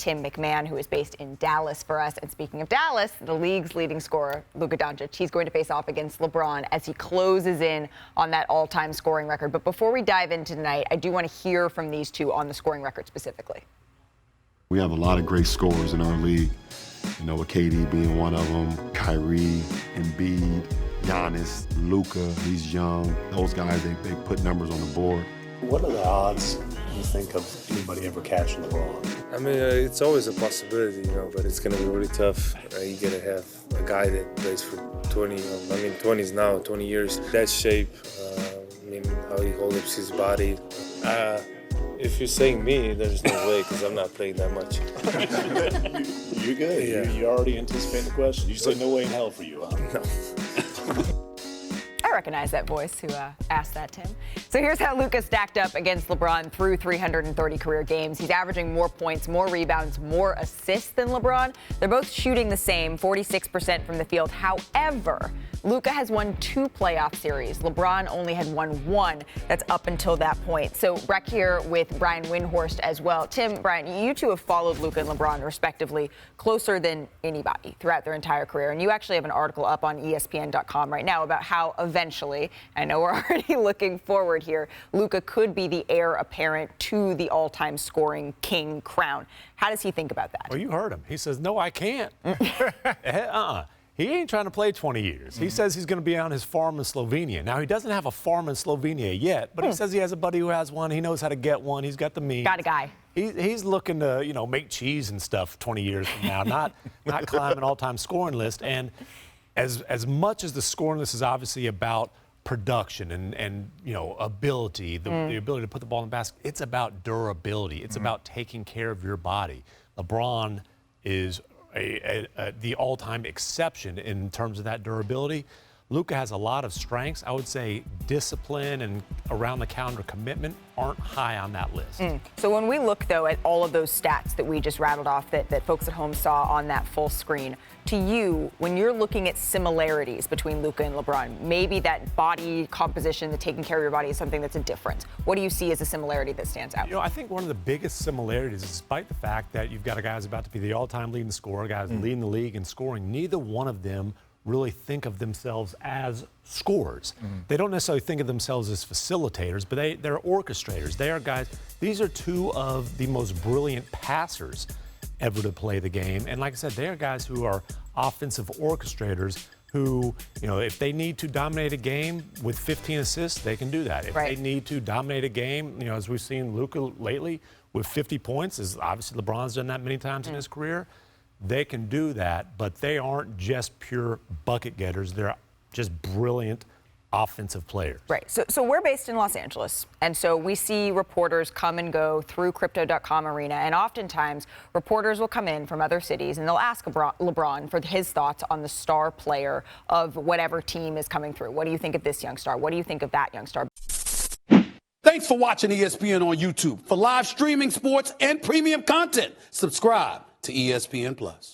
Tim MacMahon, who is based in Dallas for us. And speaking of Dallas, the league's leading scorer, Luka Doncic, he's going to face off against LeBron as he closes in on that all-time scoring record. But before we dive into tonight, I do want to hear from these two on the scoring record specifically. We have a lot of great scorers in our league, you know, with KD being one of them, Kyrie, Embiid, Giannis, Luka, he's young. Those guys, they put numbers on the board. What are the odds, you think, of anybody ever catching LeBron? I mean, it's always a possibility, you know, but it's going to be really tough. You got to have a guy that plays for 20s now, 20 years. That shape, how he holds up his body. If you're saying me, there's no way, because I'm not playing that much. You're good. Yeah. You already anticipate the question. You say no way in hell for you, huh? No. I recognize that voice who asked that, Tim. So here's how Luka stacked up against LeBron through 330 career games. He's averaging more points, more rebounds, more assists than LeBron. They're both shooting the same, 46% from the field. However, Luka has won 2 playoff series. LeBron only had won 1. That's up until that point. So back here with Brian Windhorst as well. Tim, Brian, you two have followed Luka and LeBron respectively closer than anybody throughout their entire career. And you actually have an article up on ESPN.com right now about how eventually, I know we're already looking forward here, Luka could be the heir apparent to the all-time scoring king crown. How does he think about that? Well, you heard him. He says, no, I can't. He ain't trying to play 20 years. He says he's going to be on his farm in Slovenia. Now, he doesn't have a farm in Slovenia yet, but he says he has a buddy who has one. He knows how to get one. He's got the means. Got a guy. He's looking to, you know, make cheese and stuff 20 years from now, not climb an all-time scoring list. And as much as the scoring list is obviously about production and you know, ability, the ability to put the ball in the basket, it's about durability. It's about taking care of your body. LeBron is the all-time exception in terms of that durability. Luka has a lot of strengths. I would say discipline and around-the-counter commitment aren't high on that list. So when we look, though, at all of those stats that we just rattled off that folks at home saw on that full screen, to you, when you're looking at similarities between Luka and LeBron, maybe that body composition, the taking care of your body is something that's a difference. What do you see as a similarity that stands out? You know, I think one of the biggest similarities, despite the fact that you've got a guy who's about to be the all-time leading scorer, a guy who's leading the league in scoring, neither one of them really think of themselves as scorers. They don't necessarily think of themselves as facilitators, but they're orchestrators. They are guys, these are two of the most brilliant passers ever to play the game. And like I said, they are guys who are offensive orchestrators who, you know, if they need to dominate a game with 15 assists, they can do that. If they need to dominate a game, you know, as we've seen Luka lately with 50 points, as obviously LeBron's done that many times in his career, they can do that, but they aren't just pure bucket getters. They're just brilliant offensive players. Right. So we're based in Los Angeles, and so we see reporters come and go through Crypto.com Arena, and oftentimes reporters will come in from other cities, and they'll ask LeBron for his thoughts on the star player of whatever team is coming through. What do you think of this young star? What do you think of that young star? Thanks for watching ESPN on YouTube. For live streaming, sports, and premium content, subscribe to ESPN+.